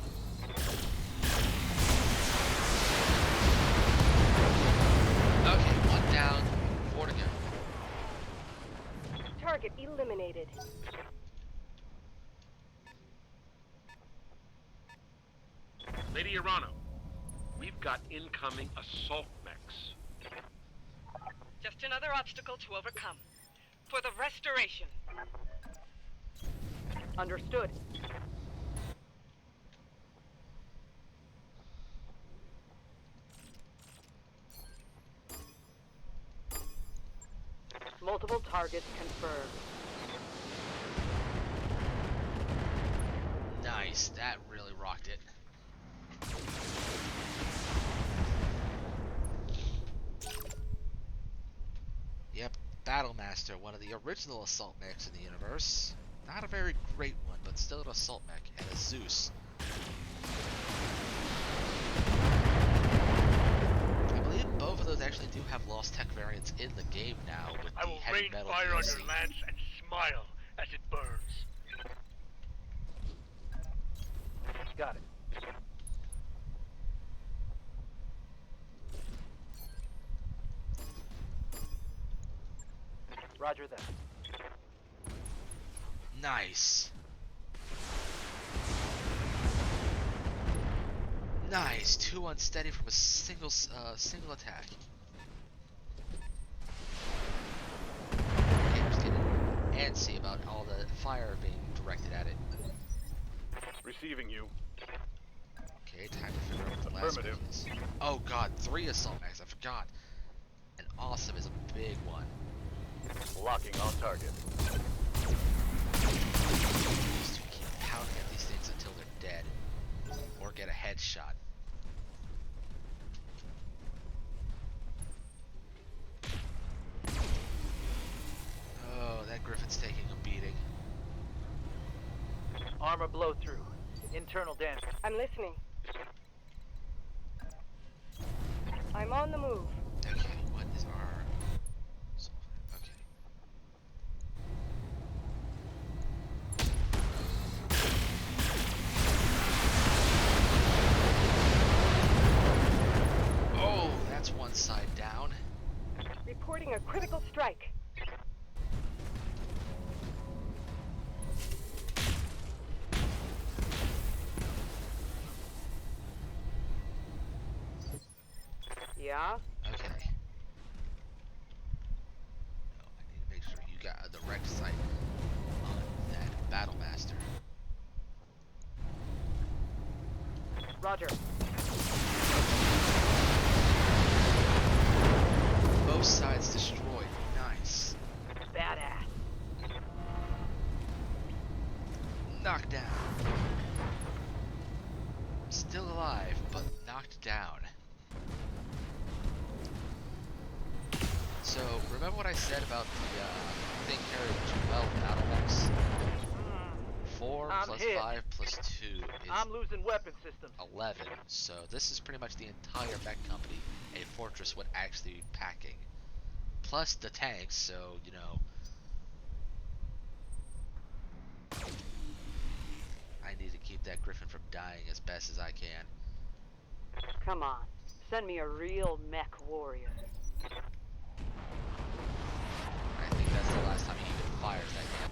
Okay, one down, 4 to go. Target eliminated. Lady Arano, we've got incoming assault mechs. Just another obstacle to overcome. For the restoration. Understood. Multiple targets confirmed. Nice, that really rocked it. Yep, Battlemaster, one of the original assault mechs in the universe. Not a very great one, but still an assault mech, and a Zeus. I believe both of those actually do have lost tech variants in the game now, with I the will heavy rain metal fire on DLC. your lance and smile as it burns. Got it. Roger that. Nice. Nice, 2 unsteady from a single attack. Game's getting antsy about all the fire being directed at it. Receiving you. Okay, time to figure out what the last one is. Oh god, 3 assault mechs, I forgot. And awesome is a big one. Locking on target. Just to keep pounding at these things until they're dead. Or get a headshot. Oh, that Griffin's taking a beating. Armor blow through. Internal damage. I'm listening. I'm on the move. Okay, what is our... Okay. Oh, that's one side down. Reporting a critical strike. Yeah? Okay. Oh, I need to make sure you got the wreck site on that Battlemaster. Roger. Both sides destroyed. Nice. Badass. Knockdown. still alive, but knocked down. So, remember what I said about the thing carrying 12 battle mechs? 4 I'm plus hit. 5 plus 2 is I'm losing weapon systems. 11. So this is pretty much the entire mech company a fortress would actually be packing. Plus the tanks, so, you know... I need to keep that Griffin from dying as best as I can. Come on. Send me a real mech warrior. I think that's the last time he even fires that damn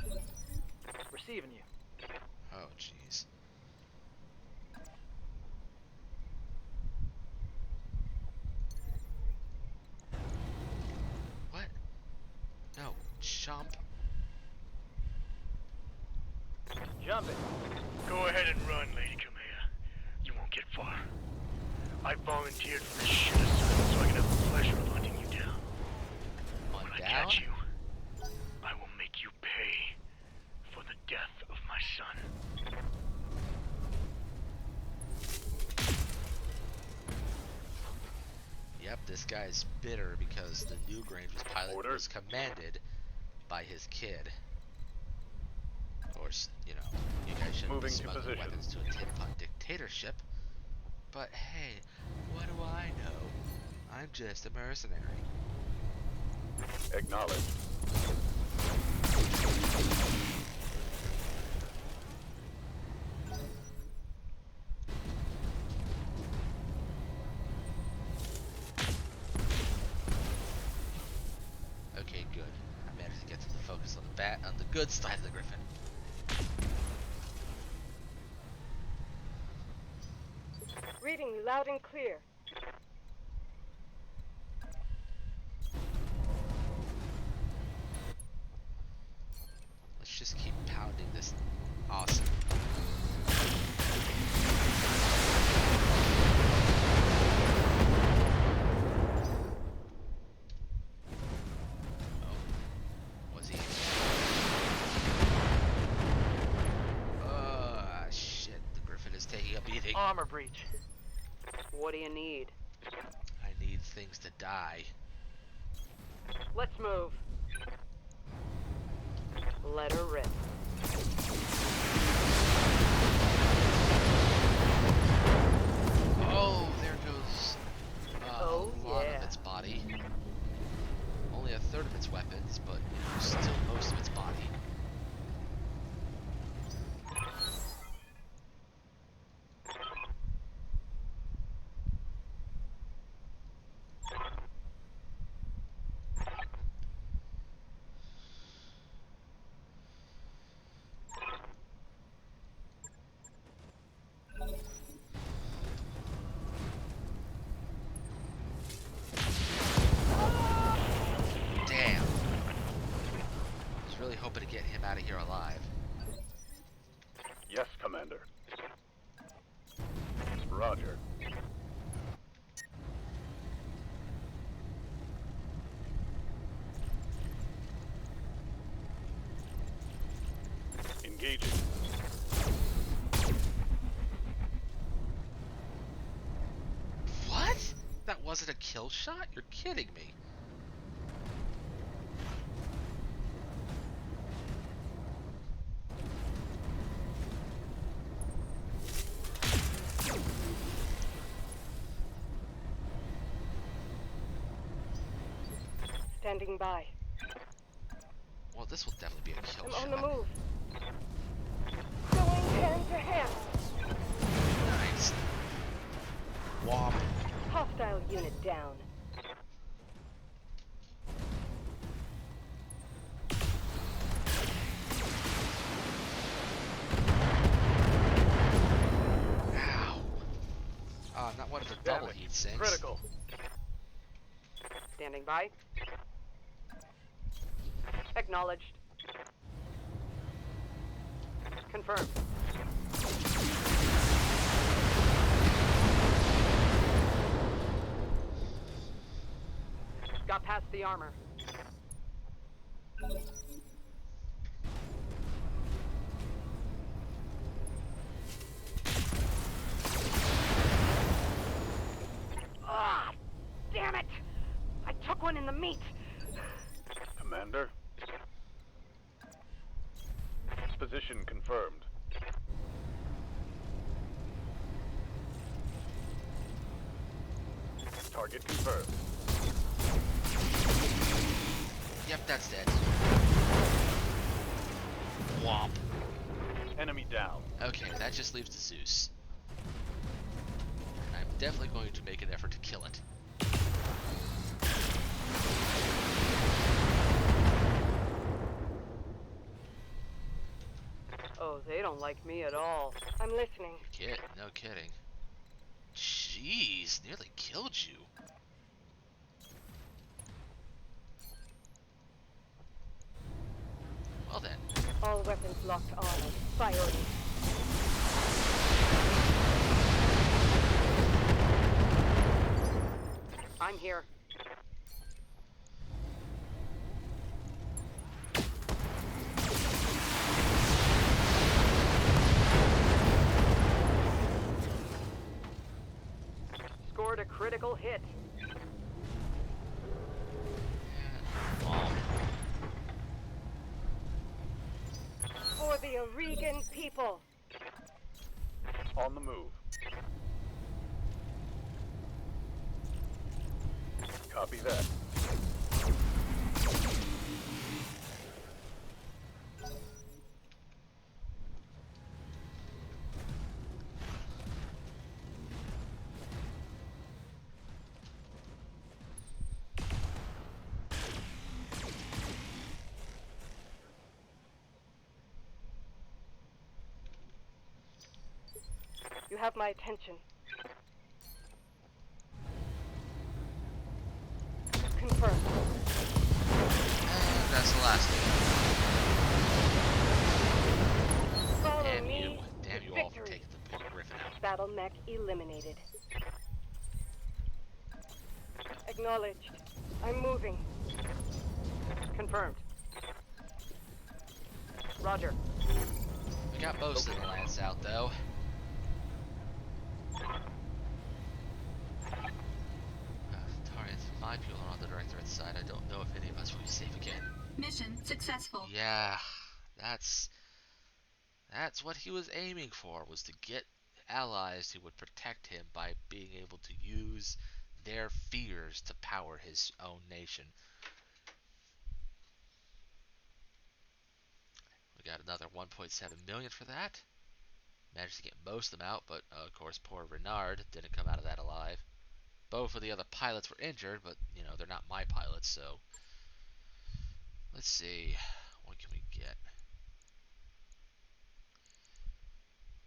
thing. Receiving you. Oh, jeez. What? No, chomp. Jump it. Go ahead and run, Lady Kamea. You won't get far. I volunteered for this shit assignment so I can have the pleasure of hunting you down. One When I down? catch you, I will make you pay for the death of my son. Yep, this guy's bitter because the new Granger's pilot was commanded by his kid. Of course, you know, you guys shouldn't be smuggling weapons to a tin-pot dictatorship. But hey, what do I know? I'm just a mercenary. Acknowledged. Okay, good. I managed to get to the focus on the good side of the Griffin. Reading you loud and clear. Let's just keep pounding this. Awesome. Oh. Was he? Shit. The Griffin is taking a beating. Armor breach. What do you need? I need things to die. Let's move. Let her rip. Oh, there goes Oh, a lot yeah. of its body. Only a third of its weapons, but still most of its body. Damn. I was really hoping to get him out of here alive. Yes, Commander. Roger. Engaging. What? That wasn't a kill shot? You're kidding me. Standing by. Well, this will definitely be a kill I'm shot. on the move. Going hand to hand. Nice. Womp. Hostile unit down. Ow. Not one of the double Damage. heat sinks. Critical. Standing by. Acknowledged. Confirmed. Got past the armor. one in the meat. Commander? Position confirmed. Target confirmed. Yep, that's dead. Womp. Enemy down. Okay, that just leaves the Zeus. I'm definitely going to make an effort to kill it. Oh, they don't like me at all. I'm listening. No kidding. Jeez, nearly killed you. Well then. All weapons locked on. Firing. I'm here. Scored a critical hit. For the Aurigan people. On the move. Copy that. You have my attention. Confirmed. And that's the last thing. Follow Damn me. you. Damn you all for Victory. taking the poor Griffin out. Battle mech eliminated. Acknowledged. I'm moving. Confirmed. Roger. We got most of the Lance out though. My people are on the Directorate side. I don't know if any of us will be safe again. Mission successful. Yeah, that's what he was aiming for, was to get allies who would protect him by being able to use their fears to power his own nation. We got another 1.7 million for that. Managed to get most of them out, but of course poor Renard didn't come out of that alive. Both of the other pilots were injured, but you know, they're not my pilots, so let's see, what can we get?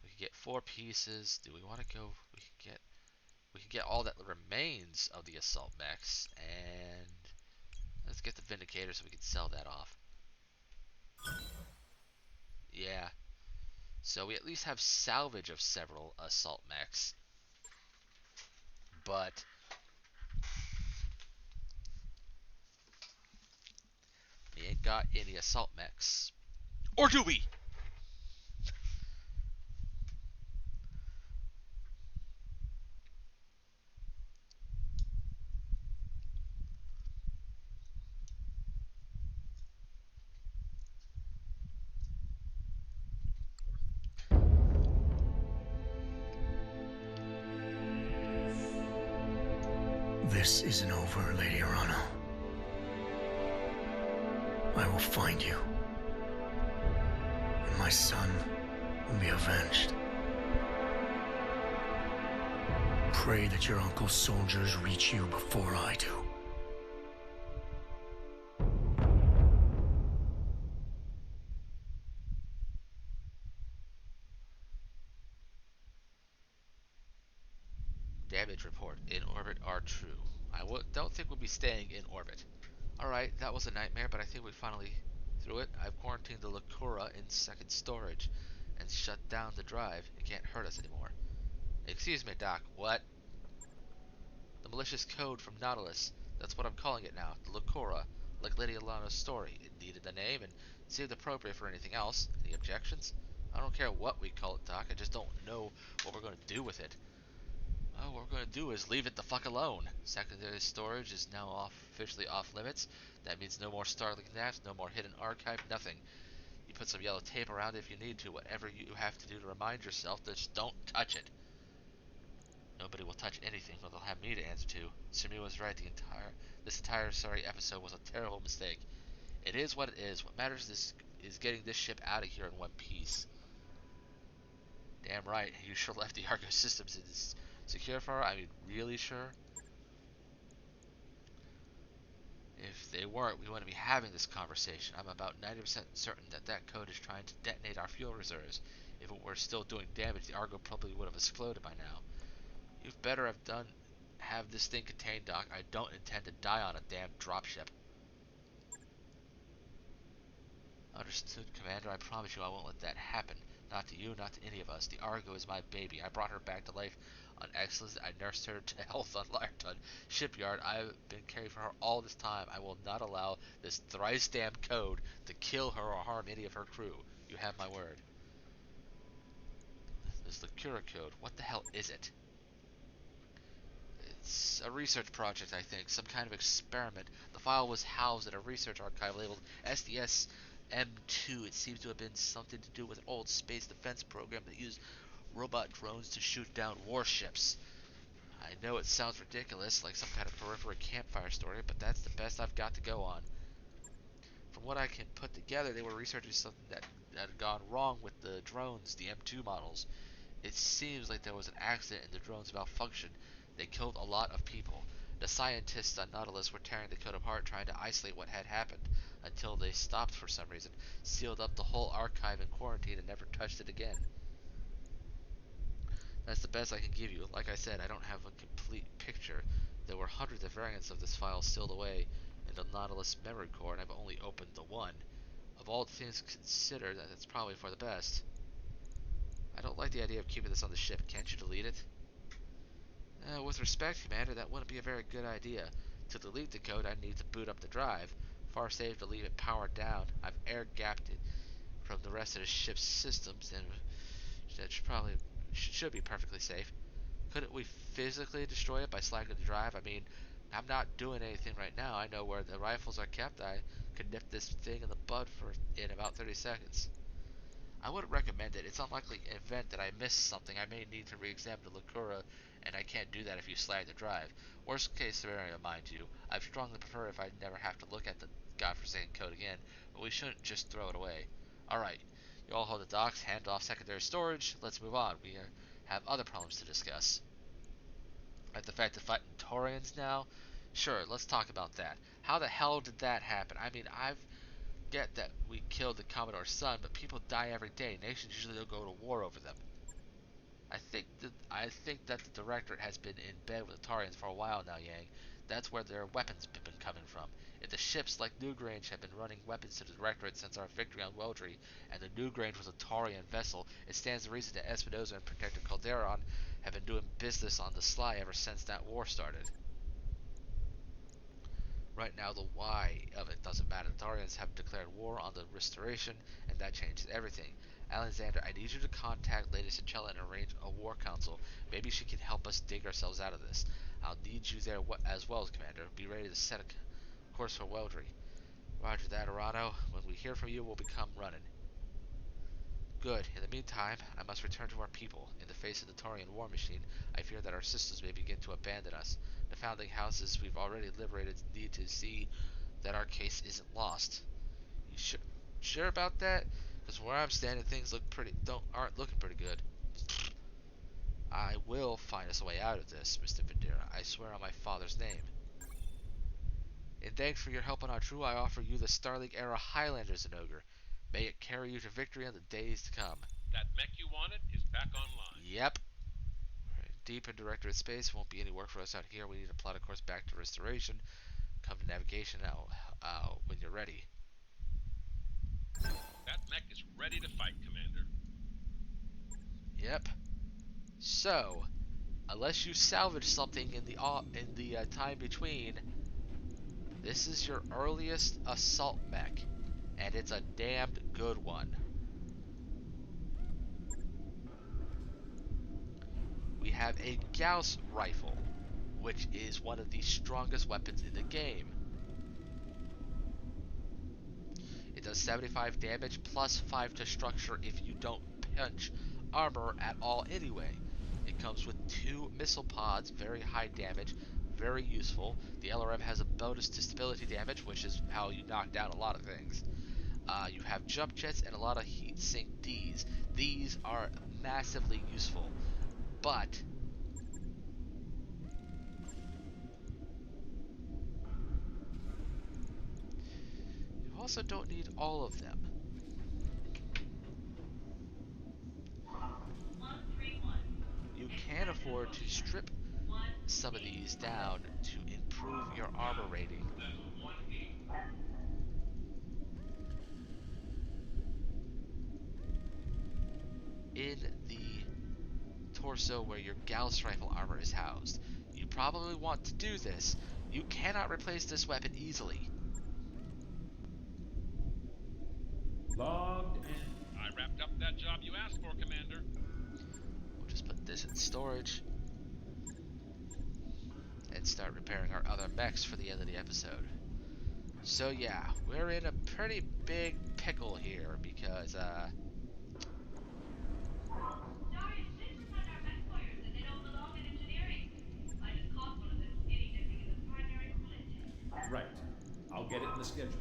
We can get 4 pieces. Do we want to go? We can get all that remains of the assault mechs, and let's get the Vindicator so we can sell that off. Yeah. So we at least have salvage of several assault mechs, but we ain't got any assault mechs. Or do we? This isn't over, Lady Arano. I will find you. And my son will be avenged. Pray that your uncle's soldiers reach you before I do. Damage report. In orbit are true. Don't think we'll be staying in orbit. Alright, that was a nightmare, but I think we finally through it. I've quarantined the Lacura in second storage and shut down the drive. It can't hurt us anymore. Excuse me, Doc. What? The malicious code from Nautilus. That's what I'm calling it now. The Lacura. Like Lady Alana's story. It needed the name and seemed appropriate for anything else. Any objections? I don't care what we call it, Doc. I just don't know what we're going to do with it. Well, what we're going to do is leave it the fuck alone. Secondary storage is now officially off limits. That means no more Starlink naps, no more hidden archive, nothing. You put some yellow tape around it if you need to. Whatever you have to do to remind yourself, just don't touch it. Nobody will touch anything, or they'll have me to answer to. Sumi was right. This entire sorry episode was a terrible mistake. It is what it is. What matters is getting this ship out of here in one piece. Damn right. You sure left the Argo systems secure for her? I mean, really sure? If they weren't, we wouldn't be having this conversation. I'm about 90% certain that that code is trying to detonate our fuel reserves. If it were still doing damage, the Argo probably would have exploded by now. You'd better have this thing contained, Doc. I don't intend to die on a damn dropship. Understood, Commander. I promise you I won't let that happen. Not to you, not to any of us. The Argo is my baby. I brought her back to life on Exodus. I nursed her to health on Larton Shipyard. I've been caring for her all this time. I will not allow this thrice damned code to kill her or harm any of her crew. You have my word. This is the Cura code. What the hell is it? It's a research project, I think. Some kind of experiment. The file was housed in a research archive labeled SDS M2. It seems to have been something to do with an old space defense program that used robot drones to shoot down warships. I know it sounds ridiculous, like some kind of periphery campfire story, but that's the best I've got to go on. From what I can put together, they were researching something that had gone wrong with the drones, the M2 models. It seems like there was an accident and the drones malfunctioned. They killed a lot of people. The scientists on Nautilus were tearing the code apart, trying to isolate what had happened, until they stopped for some reason, sealed up the whole archive in quarantine, and never touched it again. That's the best I can give you. Like I said, I don't have a complete picture. There were hundreds of variants of this file sealed away in the Nautilus memory core, and I've only opened the one. Of all things considered, that's probably for the best. I don't like the idea of keeping this on the ship. Can't you delete it? With respect, Commander, that wouldn't be a very good idea. To delete the code, I need to boot up the drive. Far safer to leave it powered down. I've air-gapped it from the rest of the ship's systems, and that should be perfectly safe. Couldn't we physically destroy it by slagging the drive? I mean, I'm not doing anything right now. I know where the rifles are kept. I could nip this thing in the bud in about 30 seconds. I wouldn't recommend it. It's unlikely event that I missed something. I may need to re-examine the Lacura, and I can't do that if you slag the drive. Worst case scenario, mind you. I'd strongly prefer if I never have to look at the godforsaken code again, but we shouldn't just throw it away. Alright, you all hold the docks, hand off secondary storage. Let's move on. We have other problems to discuss. Like the fact of fighting Taurians now? Sure, let's talk about that. How the hell did that happen? I mean, I've get that we killed the Commodore's son, but people die every day. Nations usually don't go to war over them. I think that the Directorate has been in bed with the Taurians for a while now, Yang. That's where their weapons have been coming from. If the ships like Newgrange have been running weapons to the Directorate since our victory on Weldry, and the Newgrange was a Taurian vessel, it stands to reason that Espinosa and Protector Calderon have been doing business on the sly ever since that war started. Right now, the why of it doesn't matter. The Taurians have declared war on the Restoration, and that changes everything. Alexander, I need you to contact Lady Cinchella and arrange a war council. Maybe she can help us dig ourselves out of this. I'll need you there as well, Commander. Be ready to set a course for Weldry. Roger that, Arano. When we hear from you, we'll become running. Good. In the meantime, I must return to our people. In the face of the Taurian war machine, I fear that our systems may begin to abandon us. The founding houses we've already liberated need to see that our case isn't lost. You sure about that? Because where I'm standing, things aren't looking pretty good. I will find us a way out of this, Mr. Videra. I swear on my father's name. In thanks for your help on our crew, I offer you the Starlink-era Highlander Zenogre. May it carry you to victory in the days to come. That mech you wanted is back online. Yep. Deep in Directorate space, won't be any work for us out here. We need to plot a course back to Restoration. Come to navigation now, when you're ready. That mech is ready to fight, Commander. Yep. So, unless you salvage something in the time between, this is your earliest assault mech, and it's a damned good one. we have a Gauss rifle, which is one of the strongest weapons in the game. It does 75 damage plus 5 to structure if you don't punch armor at all anyway. It comes with 2 missile pods, very high damage, very useful. The LRM has a bonus to stability damage, which is how you knock down a lot of things. You have jump jets and a lot of heat sink Ds. These are massively useful, but you also don't need all of them. You can afford to strip some of these down to improve your armor rating. In the torso where your Gauss rifle armor is housed. You probably want to do this. You cannot replace this weapon easily. Logged in. I wrapped up that job you asked for, Commander. We'll just put this in storage and start repairing our other mechs for the end of the episode. So yeah, we're in a pretty big pickle here because Right. I'll get it in the schedule.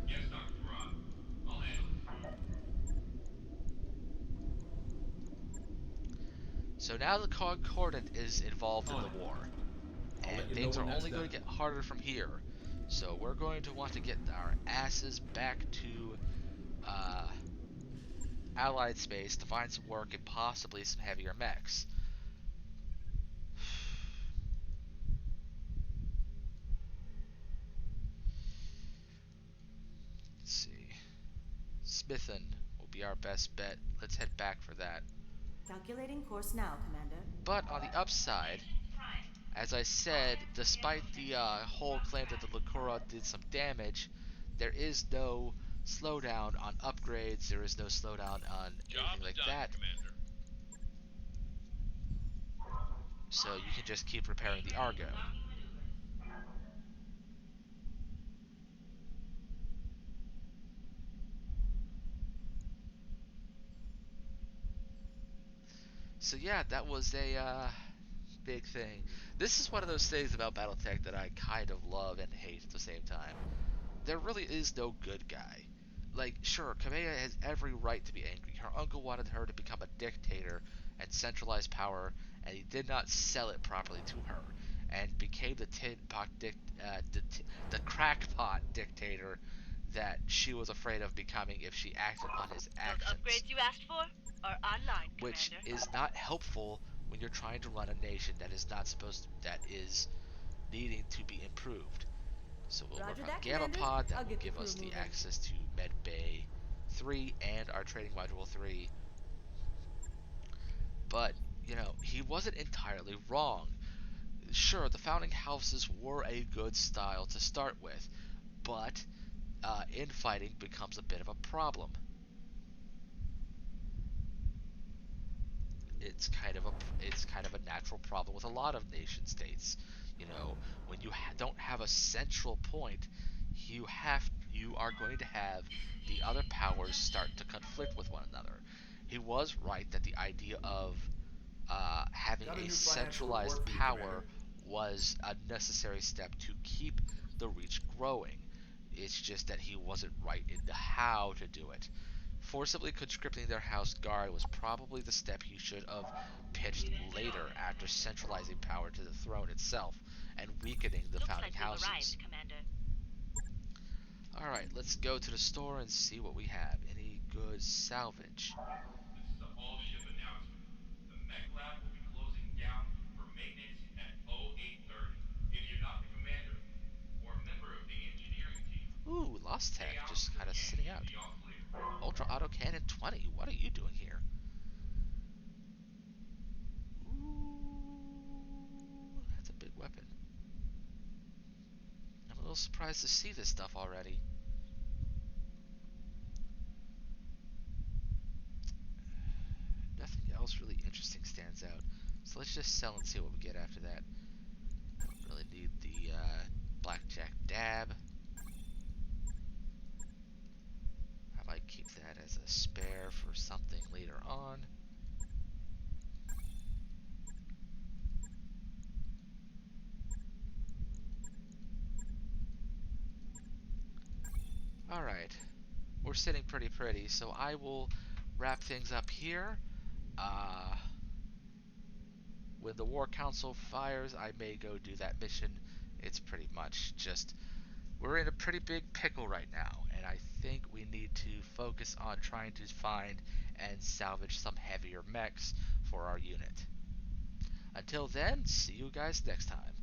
Yes, Dr. Farad. I'll handle so now the Concordant is involved in On the it. war. I'll And let you know things when are that's only going to done. get harder from here. So we're going to want to get our asses back to Allied space to find some work and possibly some heavier mechs. Let's see. Smithin will be our best bet. Let's head back for that. Calculating course now, Commander. But on the upside, as I said, despite the whole claim that the Lucura did some damage, there is no slowdown on upgrades, there is no slowdown on anything like that. Commander. So you can just keep repairing the Argo. So yeah, that was a big thing. This is one of those things about Battletech that I kind of love and hate at the same time. There really is no good guy. Like, sure, Kamea has every right to be angry. Her uncle wanted her to become a dictator and centralize power, and he did not sell it properly to her, and became the the crackpot dictator that she was afraid of becoming if she acted on his actions. Those upgrades you asked for are online, Which Commander. is not helpful when you're trying to run a nation that is not supposed to, that is needing to be improved. So we'll Roger work on that, Gamma Commander. Pod. That I'll will get the give crew us the moving. access to Med Bay 3 and our Trading Module 3. But, you know, he wasn't entirely wrong. Sure, the founding houses were a good style to start with, but infighting becomes a bit of a problem. It's kind of a natural problem with a lot of nation states. You know, when you don't have a central point, you are going to have the other powers start to conflict with one another. He was right that the idea of having Got a a new financial centralized report for you, power Commander. was a necessary step to keep the Reach growing. It's just that he wasn't right in the how to do it. Forcibly conscripting their house guard was probably the step he should have pitched later after centralizing power to the throne itself and weakening the Looks founding like we've houses. arrived, Commander. Alright, let's go to the store and see what we have. Any good salvage? This is a all-ship announcement. The mech lab will be closing down for maintenance at 0830. If you're not the commander or a member of the engineering team, Ooh, Lost stay Tech, out just until kind of Kenshi sitting and out. the oscillator. Ultra Auto Cannon 20, what are you doing here? Ooh, that's a big weapon. I'm a little surprised to see this stuff already. just sell and see what we get after that. Don't really need the blackjack dab. I might keep that as a spare for something later on. Alright, we're sitting pretty, so I will wrap things up here. When the War Council fires, I may go do that mission. It's pretty much just, we're in a pretty big pickle right now, and I think we need to focus on trying to find and salvage some heavier mechs for our unit. Until then, see you guys next time.